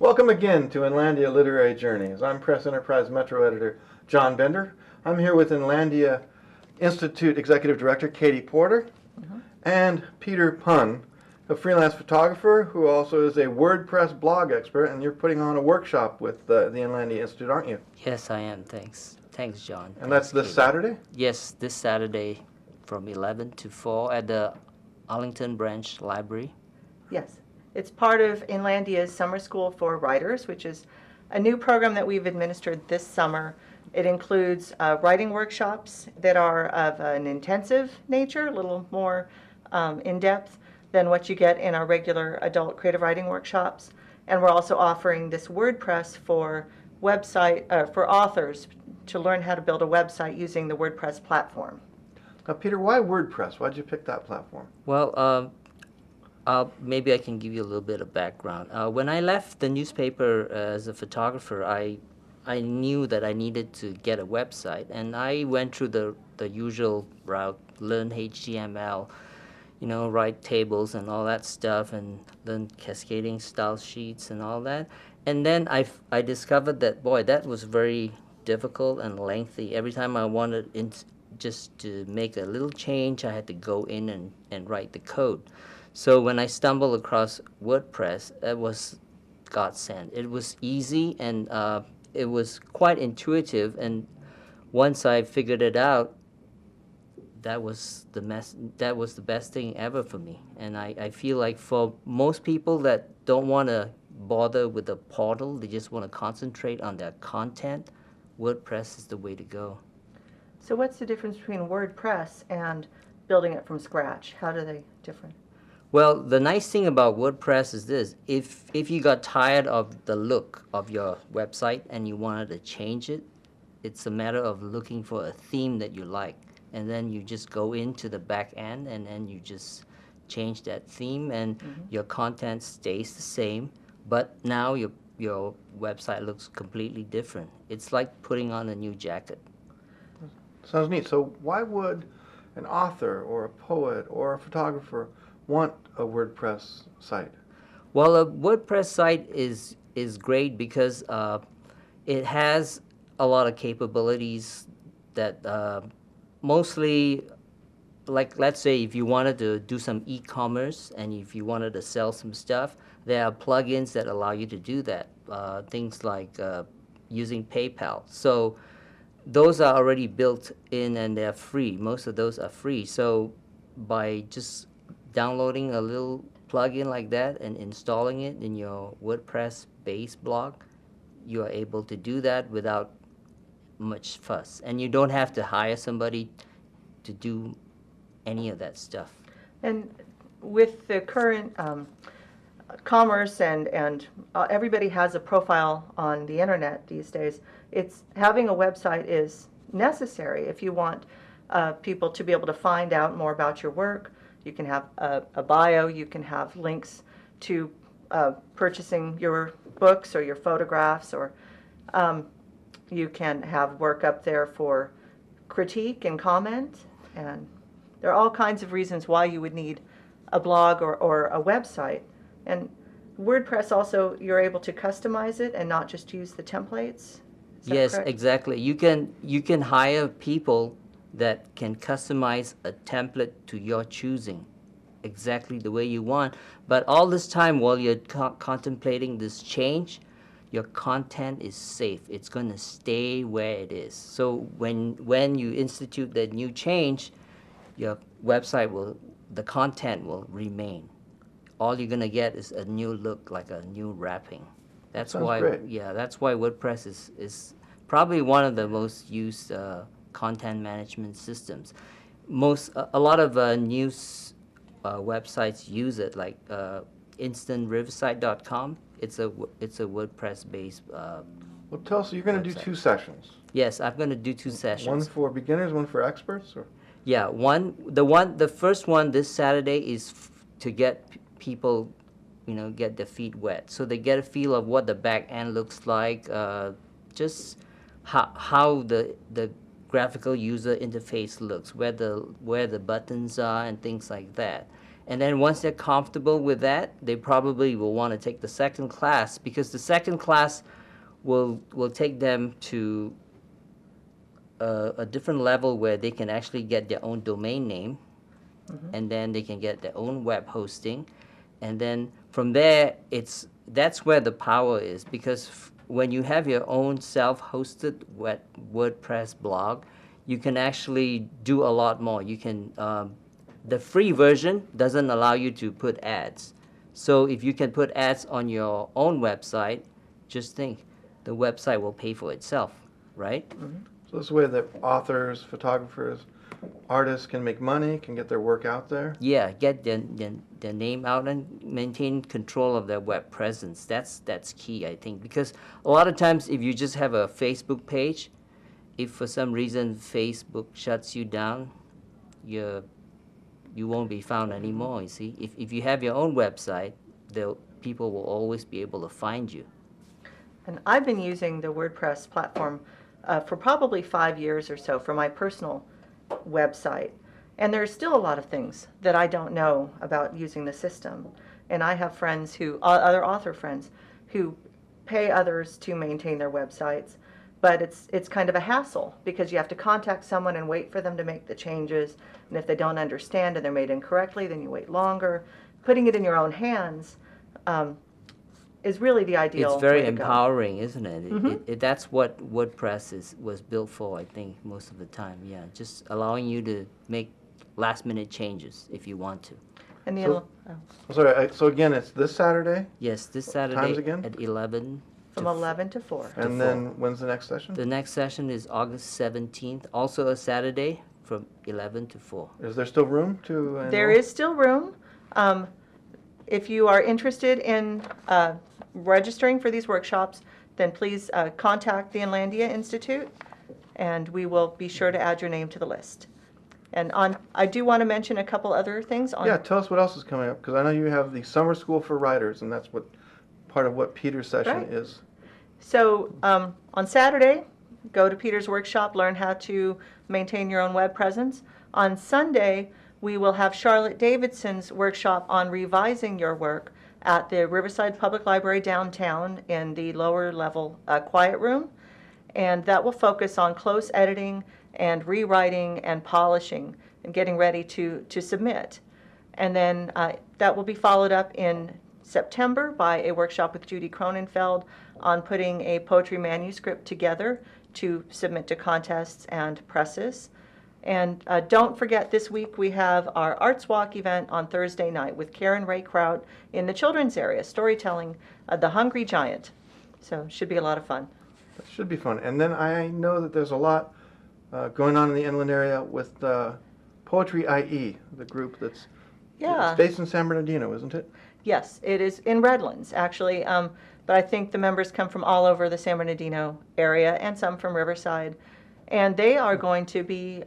Welcome again to Inlandia Literary Journeys. I'm Press Enterprise Metro Editor John Bender. I'm here with Inlandia Institute Executive Director Katie Porter and Peter Phun, a freelance photographer who also is a WordPress blog expert, and you're putting on a workshop with the Inlandia Institute, aren't you? Yes, I am. Thanks, John. And that's this Saturday? Yes, this Saturday from 11 to 4 at the Arlington Branch Library. Yes. It's part of Inlandia's Summer School for Writers, which is a new program that we've administered this summer. It includes writing workshops that are of an intensive nature, a little more in-depth than what you get in our regular adult creative writing workshops. And we're also offering this WordPress for authors to learn how to build a website using the WordPress platform. Now, Peter, why WordPress? Why did you pick that platform? Well, maybe I can give you a little bit of background. When I left the newspaper as a photographer, I knew that I needed to get a website, and I went through the usual route, learn HTML, write tables and all that stuff, and learn cascading style sheets and all that. And then I discovered that, boy, that was very difficult and lengthy. Every time I wanted just to make a little change, I had to go in and write the code. So when I stumbled across WordPress, it was godsend. It was easy, and it was quite intuitive. And once I figured it out, that was the best thing ever for me. And I feel like for most people that don't want to bother with a portal, they just want to concentrate on their content, WordPress is the way to go. So what's the difference between WordPress and building it from scratch? How do they differ? Well, the nice thing about WordPress is this: if you got tired of the look of your website and you wanted to change it, it's a matter of looking for a theme that you like, and then you just go into the back end and then you just change that theme, and your content stays the same, but now your website looks completely different. It's like putting on a new jacket. Sounds neat. So why would an author or a poet or a photographer want a WordPress site? Well, a WordPress site is great because it has a lot of capabilities that mostly, like, let's say if you wanted to do some e-commerce and if you wanted to sell some stuff, there are plugins that allow you to do that. Things like using PayPal. So those are already built in and they're free. Most of those are free. So by just downloading a little plugin like that and installing it in your WordPress base blog, you are able to do that without much fuss. And you don't have to hire somebody to do any of that stuff. And with the current commerce and everybody has a profile on the internet these days, having a website is necessary if you want people to be able to find out more about your work. You can have a bio, you can have links to purchasing your books or your photographs, or you can have work up there for critique and comment. And there are all kinds of reasons why you would need a blog or a website. And WordPress also, you're able to customize it and not just use the templates. Is that Yes, correct? exactly. You can hire people that can customize a template to your choosing, exactly the way you want. But all this time while you're contemplating this change, your content is safe. It's going to stay where it is. So when you institute that new change, your website the content will remain. All you're going to get is a new look, like a new wrapping. That's why, great. yeah, that's why WordPress is probably one of the most used content management systems. A lot of news websites use it, like instantriverside.com. It's a WordPress-based. Well, tell us, you're going to do website. 2 sessions. Yes, I'm going to do 2 sessions. One for beginners, one for experts? Or? Yeah, the first one this Saturday is to get people, get their feet wet, so they get a feel of what the back end looks like, just how the graphical user interface looks, where the buttons are and things like that. And then once they're comfortable with that, they probably will want to take the second class, because the second class will take them to a different level where they can actually get their own domain name, and then they can get their own web hosting, and then from there that's where the power is, because when you have your own self-hosted WordPress blog, you can actually do a lot more. You can the free version doesn't allow you to put ads. So if you can put ads on your own website, just think, the website will pay for itself, right? So this is a way that authors, photographers, artists can make money, can get their work out there. Yeah, get their name out and maintain control of their web presence. That's key, I think, because a lot of times if you just have a Facebook page, if for some reason Facebook shuts you down, you won't be found anymore, you see. If you have your own website, people will always be able to find you. And I've been using the WordPress platform for probably 5 years or so for my personal website. And there's still a lot of things that I don't know about using the system. And I have friends other author friends, who pay others to maintain their websites. But it's kind of a hassle, because you have to contact someone and wait for them to make the changes. And if they don't understand and they're made incorrectly, then you wait longer. Putting it in your own hands is really the ideal It's very way to go. empowering, isn't it? That's what WordPress was built for, I think, most of the time. Yeah, just allowing you to make last-minute changes if you want to. And the So- Sorry, so again, it's this Saturday, Yes, this Saturday Times again? at 11. from to 11 to 4. and then when's the next session? The next session is August 17th, also a Saturday from 11 to 4. Is there still room to enroll? There is still room. If you are interested in registering for these workshops, then please contact the Inlandia Institute, and we will be sure to add your name to the list. And I do want to mention a couple other things. Yeah, tell us what else is coming up, because I know you have the Summer School for Writers, and that's part of what Peter's session Right. is. So on Saturday, go to Peter's workshop, learn how to maintain your own web presence. On Sunday, we will have Charlotte Davidson's workshop on revising your work at the Riverside Public Library downtown in the lower level quiet room. And that will focus on close editing and rewriting and polishing and getting ready to submit. And then that will be followed up in September by a workshop with Judy Cronenfeld on putting a poetry manuscript together to submit to contests and presses. And don't forget, this week we have our Arts Walk event on Thursday night with Karen Ray Kraut in the children's area, storytelling, The Hungry Giant. So it should be a lot of fun. That should be fun. And then I know that there's a lot going on in the inland area with Poetry IE, the group that's Yeah. it's based in San Bernardino, isn't it? Yes, it is in Redlands, actually. But I think the members come from all over the San Bernardino area and some from Riverside. And they are going to be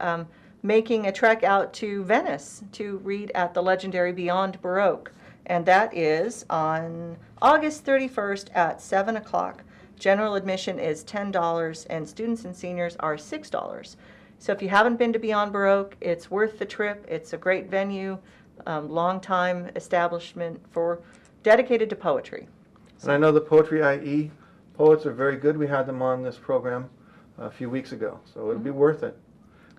making a trek out to Venice to read at the legendary Beyond Baroque. And that is on August 31st at 7 o'clock. General admission is $10 and students and seniors are $6. So if you haven't been to Beyond Baroque, it's worth the trip. It's a great venue, long-time establishment dedicated to poetry. And I know the Poetry IE poets are very good. We had them on this program a few weeks ago, so it'd be worth it.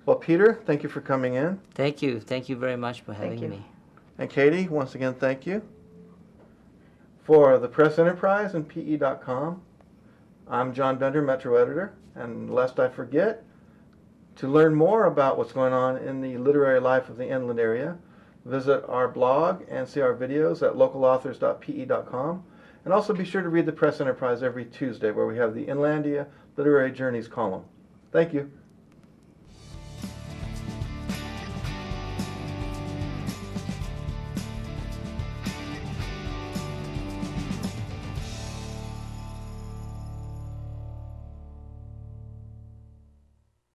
Well, Peter, thank you for coming in. Thank you. Thank you very much for having you. me. And Katie, once again, thank you. For the Press Enterprise and PE.com, I'm John Bender, Metro Editor. And lest I forget, to learn more about what's going on in the literary life of the inland area, visit our blog and see our videos at localauthors.pe.com. And also be sure to read the Press Enterprise every Tuesday, where we have the Inlandia Literary Journeys column. Thank you.